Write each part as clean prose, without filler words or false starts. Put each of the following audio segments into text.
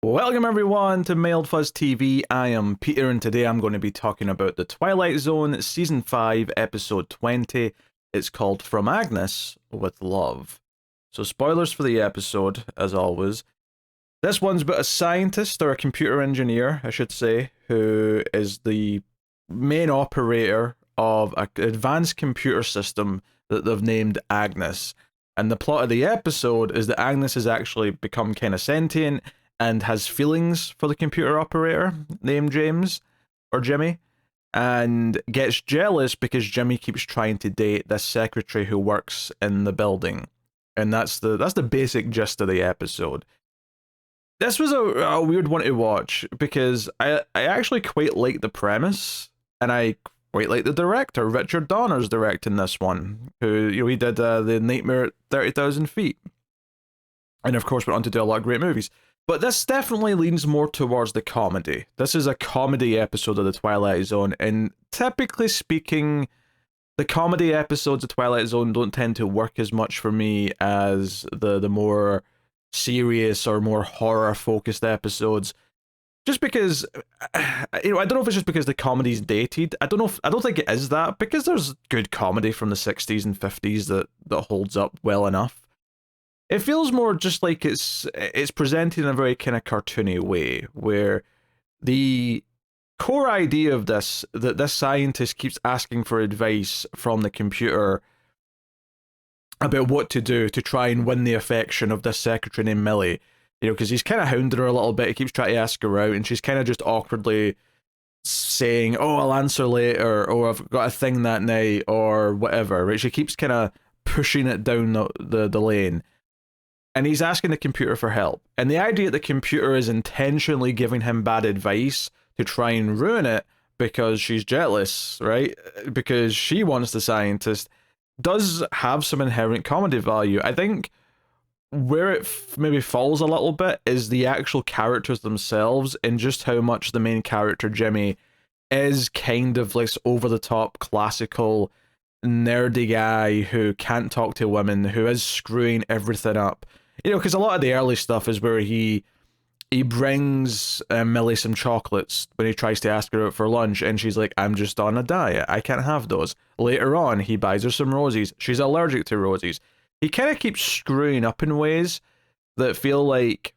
Welcome everyone to Mailed Fuzz TV. I am Peter and today I'm going to be talking about the Twilight Zone Season 5 Episode 20. It's called From Agnes with Love. So spoilers for the episode, as always. This one's about a scientist, or a computer engineer, I should say, who is the main operator of an advanced computer system that they've named Agnes. And the plot of the episode is that Agnes has actually become kind of sentient and has feelings for the computer operator named James or Jimmy, and gets jealous because Jimmy keeps trying to date this secretary who works in the building. And that's the basic gist of the episode. This was a weird one to watch because I actually quite like the premise, and I quite like the director. Richard Donner's directing this one, who he did the Nightmare at 30,000 Feet, and of course went on to do a lot of great movies. But this definitely leans more towards the comedy. This is a comedy episode of the Twilight Zone, and typically speaking, the comedy episodes of Twilight Zone don't tend to work as much for me as the more serious or more horror-focused episodes. Just because, I don't know if it's just because the comedy's dated. I don't think it is that, because there's good comedy from the 60s and 50s that holds up well enough. It feels more just like it's presented in a very kind of cartoony way, where the core idea of this, that this scientist keeps asking for advice from the computer about what to do to try and win the affection of this secretary named Millie, because he's kind of hounding her a little bit. He keeps trying to ask her out, and she's kind of just awkwardly saying, "Oh, I'll answer later," or "I've got a thing that night," or whatever. Right? She keeps kind of pushing it down the lane. And he's asking the computer for help. And the idea that the computer is intentionally giving him bad advice to try and ruin it because she's jealous, right? Because she wants the scientist, does have some inherent comedy value. I think where it maybe falls a little bit is the actual characters themselves, and just how much the main character, Jimmy, is kind of like over-the-top, classical, nerdy guy who can't talk to women, who is screwing everything up. Because a lot of the early stuff is where he brings Millie some chocolates when he tries to ask her out for lunch, and she's like, "I'm just on a diet, I can't have those." Later on, he buys her some roses. She's allergic to roses. He kind of keeps screwing up in ways that feel like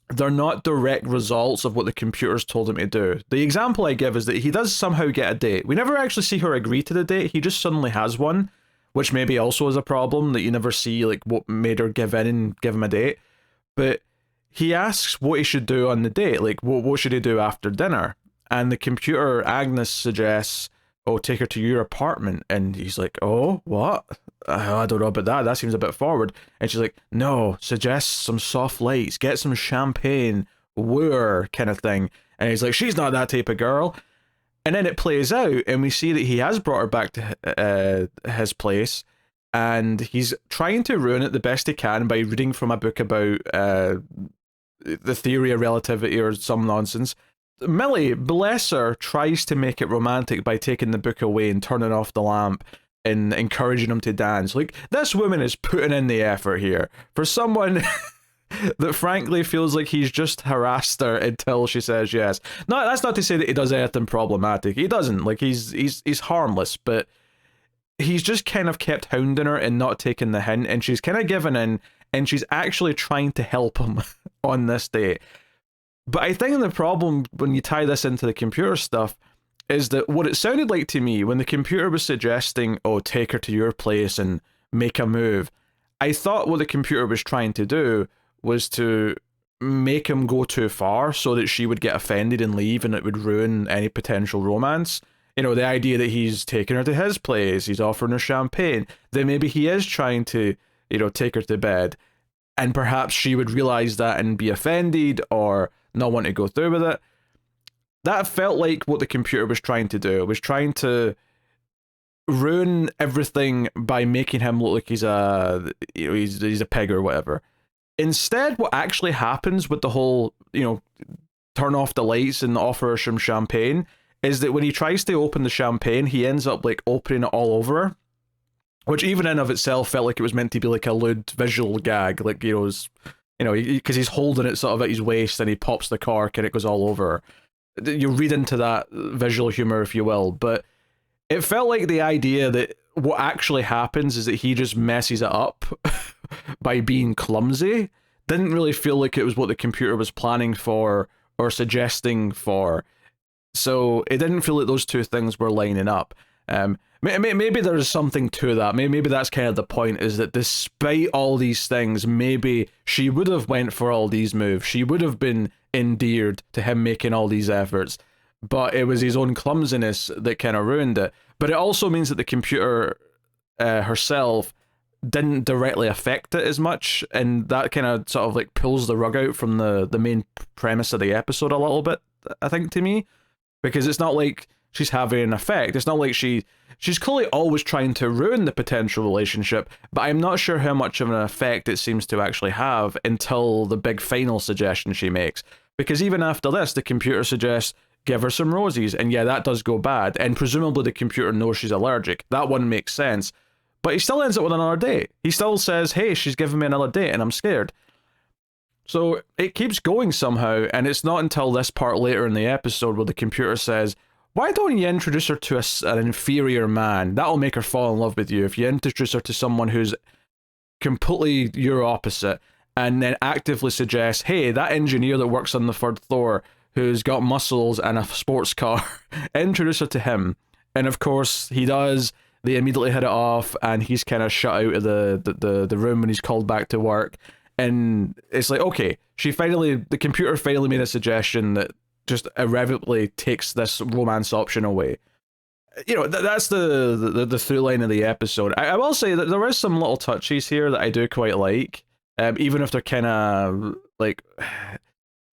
they're not direct results of what the computer's told him to do. The example I give is that he does somehow get a date. We never actually see her agree to the date, he just suddenly has one, which maybe also is a problem, that you never see like what made her give in and give him a date. But he asks what he should do on the date, like what should he do after dinner? And the computer, Agnes, suggests, "Oh, take her to your apartment." And he's like, "Oh, what? I don't know about that. That seems a bit forward." And she's like, "No, suggest some soft lights, get some champagne, woo her," kind of thing. And he's like, "She's not that type of girl." And then it plays out, and we see that he has brought her back to his place, and he's trying to ruin it the best he can by reading from a book about the theory of relativity or some nonsense. Millie, bless her, tries to make it romantic by taking the book away and turning off the lamp and encouraging him to dance. Like, this woman is putting in the effort here. For someone that frankly feels like he's just harassed her until she says yes. No, that's not to say that he does anything problematic. He doesn't. Like, he's harmless, but he's just kind of kept hounding her and not taking the hint, and she's kind of given in, and she's actually trying to help him on this date. But I think the problem when you tie this into the computer stuff is that what it sounded like to me when the computer was suggesting, "Oh, take her to your place and make a move," I thought what the computer was trying to do was to make him go too far so that she would get offended and leave, and it would ruin any potential romance. The idea that he's taking her to his place, he's offering her champagne, then maybe he is trying to, take her to bed, and perhaps she would realize that and be offended or not want to go through with it. That felt like what the computer was trying to do. It was trying to ruin everything by making him look like he's a pig or whatever. Instead, what actually happens with the whole, turn off the lights and offer her some champagne, is that when he tries to open the champagne, he ends up like opening it all over her, which even in of itself felt like it was meant to be like a lewd visual gag, like, you know, because he's holding it sort of at his waist and he pops the cork and it goes all over. You read into that visual humor, if you will, but it felt like the idea that what actually happens is that he just messes it up by being clumsy didn't really feel like it was what the computer was planning for or suggesting for. So it didn't feel like those two things were lining up. Maybe there's something to that. Maybe that's kind of the point, is that despite all these things, maybe she would have went for all these moves. She would have been endeared to him making all these efforts. But it was his own clumsiness that kind of ruined it. But it also means that the computer herself didn't directly affect it as much, and that kind of sort of like pulls the rug out from the main premise of the episode a little bit, I think, to me. Because it's not like she's having an effect. It's not like she's clearly always trying to ruin the potential relationship, but I'm not sure how much of an effect it seems to actually have until the big final suggestion she makes. Because even after this, the computer suggests, give her some roses, and yeah, that does go bad, and presumably the computer knows she's allergic. That one makes sense. But he still ends up with another date. He still says, hey, she's giving me another date, and I'm scared. So it keeps going somehow, and it's not until this part later in the episode where the computer says, why don't you introduce her to an inferior man? That'll make her fall in love with you. If you introduce her to someone who's completely your opposite, and then actively suggest, hey, that engineer that works on the third floor, who's got muscles and a sports car, introduce her to him. And of course, he does. They immediately hit it off, and he's kind of shut out of the room when he's called back to work. And it's like, okay, the computer finally made a suggestion that just irrevocably takes this romance option away. You know, that's the through line of the episode. I will say that there is some little touches here that I do quite like, even if they're kind of like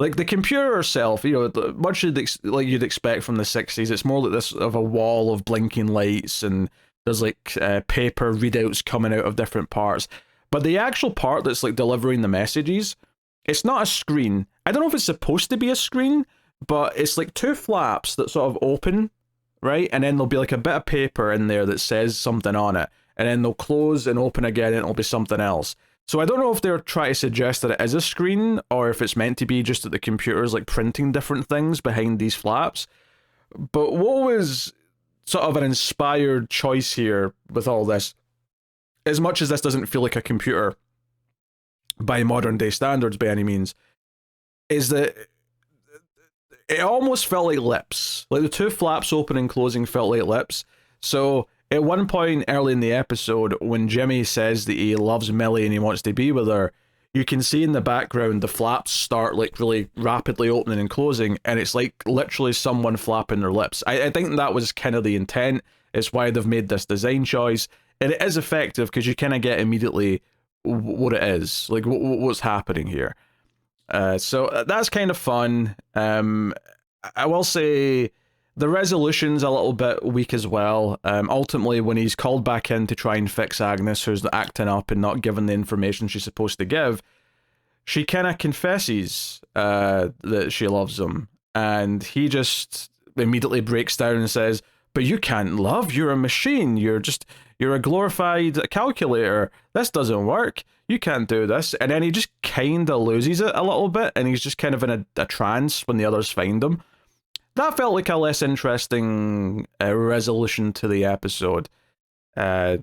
the computer herself, you know, much like you'd expect from the 60s. It's more like this of a wall of blinking lights, and there's like paper readouts coming out of different parts. But the actual part that's like delivering the messages, it's not a screen. I don't know if it's supposed to be a screen, but it's like two flaps that sort of open, right? And then there'll be like a bit of paper in there that says something on it. And then they'll close and open again, and it'll be something else. So I don't know if they're trying to suggest that it is a screen, or if it's meant to be just that the computer's like printing different things behind these flaps. But what was sort of an inspired choice here with all this, as much as this doesn't feel like a computer by modern day standards by any means, is that it almost felt like lips. Like the two flaps open and closing felt like lips. So at one point early in the episode, when Jimmy says that he loves Millie and he wants to be with her, you can see in the background the flaps start like really rapidly opening and closing, and it's like literally someone flapping their lips. I think that was kind of the intent. It's why they've made this design choice. And it is effective because you kind of get immediately what it is, like what's happening here. So that's kind of fun. I will say the resolution's a little bit weak as well. Ultimately, when he's called back in to try and fix Agnes, who's acting up and not giving the information she's supposed to give, she kind of confesses that she loves him. And he just immediately breaks down and says, but you can't love, you're a machine, you're a glorified calculator, this doesn't work, you can't do this. And then he just kind of loses it a little bit, and he's just kind of in a trance when the others find him. That felt like a less interesting resolution to the episode. I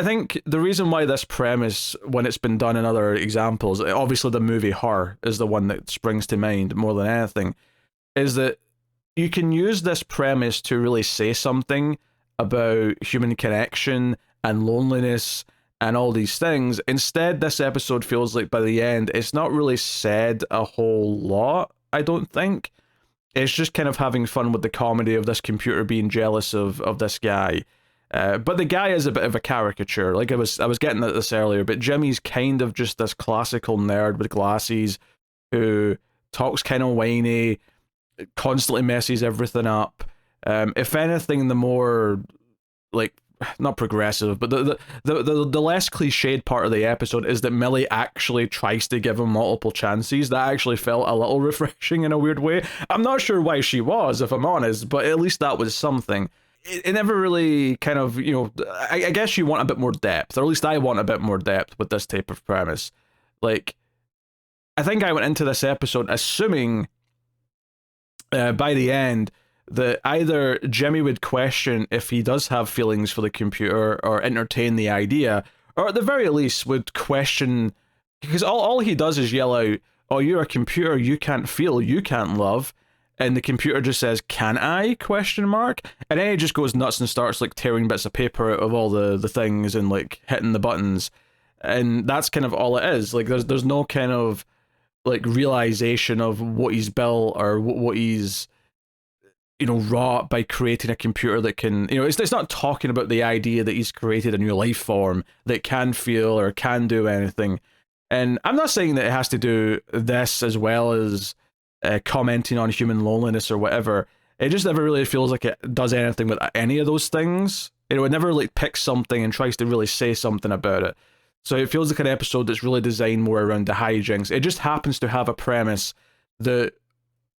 think the reason why this premise, when it's been done in other examples, obviously the movie Her is the one that springs to mind more than anything, is that you can use this premise to really say something about human connection and loneliness and all these things. Instead, this episode feels like by the end, it's not really said a whole lot, I don't think. It's just kind of having fun with the comedy of this computer being jealous of this guy. But the guy is a bit of a caricature. Like I was getting at this earlier, but Jimmy's kind of just this classical nerd with glasses who talks kind of whiny, constantly messes everything up. If anything, the more like not progressive, but the less cliched part of the episode is that Millie actually tries to give him multiple chances. That actually felt a little refreshing in a weird way. I'm not sure why she was, if I'm honest, but at least that was something. It never really kind of, you know, I guess you want a bit more depth, or at least I want a bit more depth with this type of premise. Like, I think I went into this episode assuming by the end that either Jimmy would question if he does have feelings for the computer or entertain the idea, or at the very least would question, because all he does is yell out, "Oh, you're a computer, you can't feel, you can't love." And the computer just says, "Can I?" question mark. And then he just goes nuts and starts like tearing bits of paper out of all the things and like hitting the buttons. And that's kind of all it is. Like there's no kind of like realization of what he's built or what he's wrought by creating a computer that can, it's not talking about the idea that he's created a new life form that can feel or can do anything. And I'm not saying that it has to do this as well as commenting on human loneliness or whatever. It just never really feels like it does anything with any of those things. It never like picks something and tries to really say something about it. So it feels like an episode that's really designed more around the hijinks. It just happens to have a premise that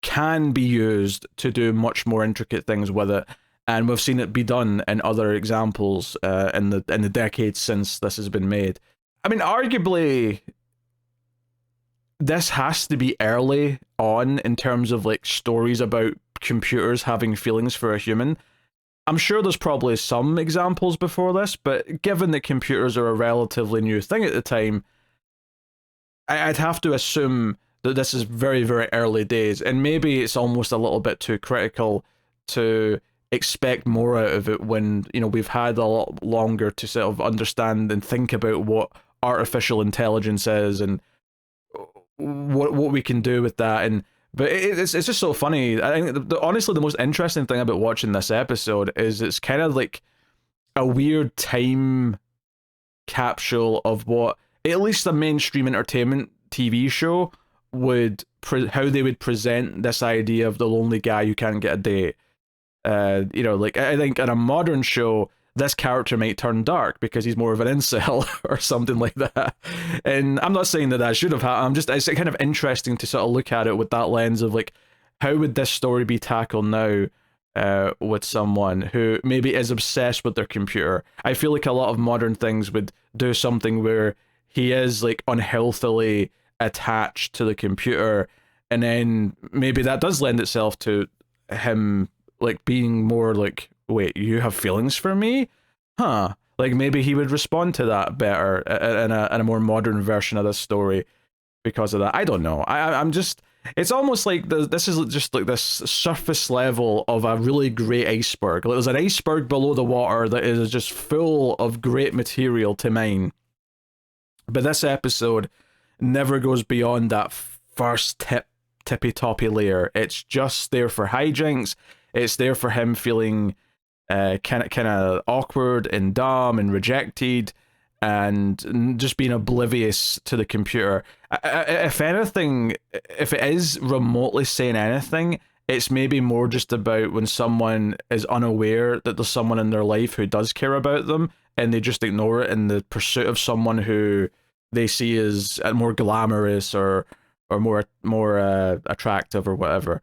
can be used to do much more intricate things with it, and we've seen it be done in other examples in the decades since this has been made. I mean, arguably, this has to be early on in terms of like stories about computers having feelings for a human. I'm sure there's probably some examples before this, but given that computers are a relatively new thing at the time, I'd have to assume that this is very, very early days, and maybe it's almost a little bit too critical to expect more out of it when, we've had a lot longer to sort of understand and think about what artificial intelligence is and what we can do with that. But it's just so funny. I think honestly the most interesting thing about watching this episode is it's kind of like a weird time capsule of what at least the mainstream entertainment TV show how they would present this idea of the lonely guy who can't get a date. Like I think in a modern show, this character might turn dark because he's more of an incel or something like that. And I'm not saying that should have happened. It's kind of interesting to sort of look at it with that lens of like, how would this story be tackled now with someone who maybe is obsessed with their computer? I feel like a lot of modern things would do something where he is like unhealthily attached to the computer, and then maybe that does lend itself to him like being more like, wait, you have feelings for me? Huh. Like maybe he would respond to that better in a more modern version of this story because of that. I don't know. I'm just, it's almost like this is just like this surface level of a really great iceberg. Like there's an iceberg below the water that is just full of great material to mine. But this episode never goes beyond that first tippy toppy layer. It's just there for hijinks. It's there for him feeling kind of awkward and dumb and rejected and just being oblivious to the computer. If anything, if it is remotely saying anything, it's maybe more just about when someone is unaware that there's someone in their life who does care about them and they just ignore it in the pursuit of someone who they see as more glamorous or more attractive or whatever.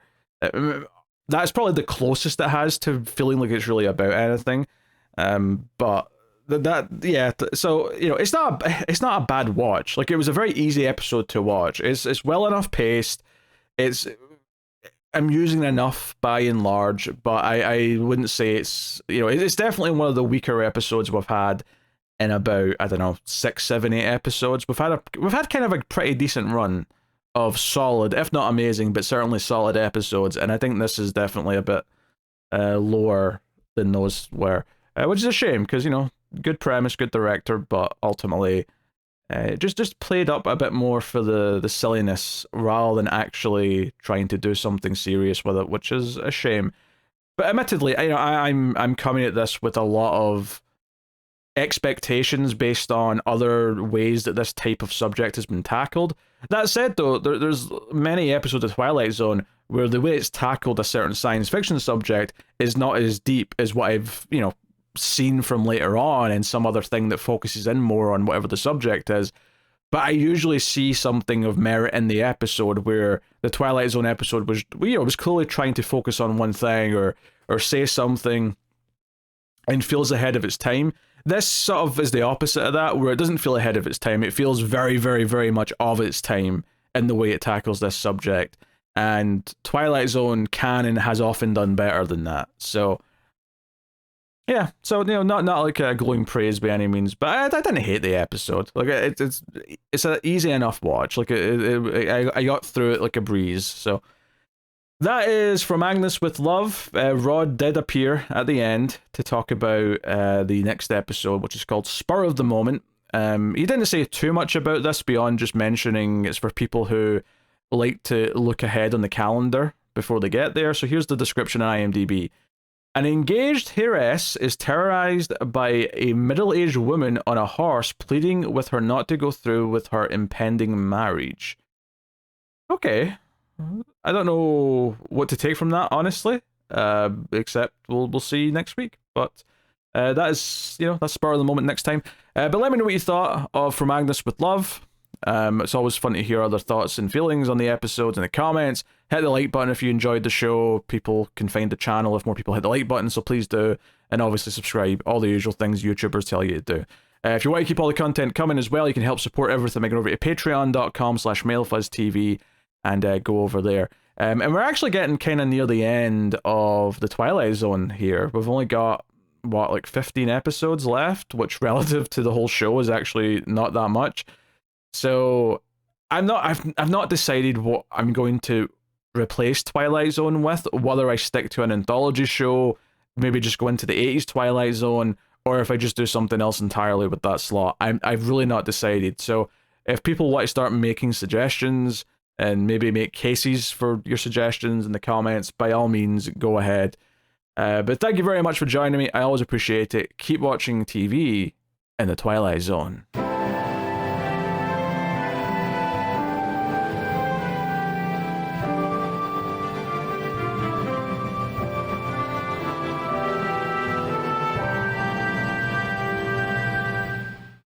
That's probably the closest it has to feeling like it's really about anything. But so it's not a bad watch. Like it was a very easy episode to watch. It's well enough paced. It's amusing enough by and large, but I wouldn't say it's definitely one of the weaker episodes we've had in about, I don't know, 6, 7, 8 episodes. We've had kind of a pretty decent run of solid, if not amazing, but certainly solid episodes, and I think this is definitely a bit lower than those were, which is a shame because good premise, good director, but ultimately just played up a bit more for the silliness rather than actually trying to do something serious with it, which is a shame. But admittedly, I'm coming at this with a lot of expectations based on other ways that this type of subject has been tackled. That said, though, there's many episodes of Twilight Zone where the way it's tackled a certain science fiction subject is not as deep as what I've, seen from later on and some other thing that focuses in more on whatever the subject is. But I usually see something of merit in the episode where the Twilight Zone episode was clearly trying to focus on one thing or say something and feels ahead of its time. This sort of is the opposite of that, where it doesn't feel ahead of its time. It feels very, very, very much of its time in the way it tackles this subject. And Twilight Zone can and has often done better than that. So yeah, so not like a glowing praise by any means, but I didn't hate the episode. Like it's an easy enough watch. Like I got through it like a breeze. So that is From Agnes with Love. Rod did appear at the end to talk about the next episode, which is called Spur of the Moment. He didn't say too much about this beyond just mentioning it's for people who like to look ahead on the calendar before they get there. So here's the description on IMDb. An engaged heiress is terrorized by a middle-aged woman on a horse pleading with her not to go through with her impending marriage. Okay. I don't know what to take from that, honestly. Except we'll see next week. But that is, that's spur of the moment next time. But let me know what you thought of From Agnes with Love. It's always fun to hear other thoughts and feelings on the episodes in the comments. Hit the like button if you enjoyed the show. People can find the channel if more people hit the like button, so please do. And obviously subscribe. All the usual things YouTubers tell you to do. If you want to keep all the content coming as well, you can help support everything by going over to patreon.com/MailFuzzTV and go over there. And we're actually getting kind of near the end of the Twilight Zone here. We've only got, like 15 episodes left, which relative to the whole show is actually not that much. So I've not decided what I'm going to replace Twilight Zone with, whether I stick to an anthology show, maybe just go into the 80s Twilight Zone, or if I just do something else entirely with that slot. I've really not decided. So if people want to start making suggestions and maybe make cases for your suggestions in the comments, by all means, go ahead. But thank you very much for joining me. I always appreciate it. Keep watching TV in the Twilight Zone.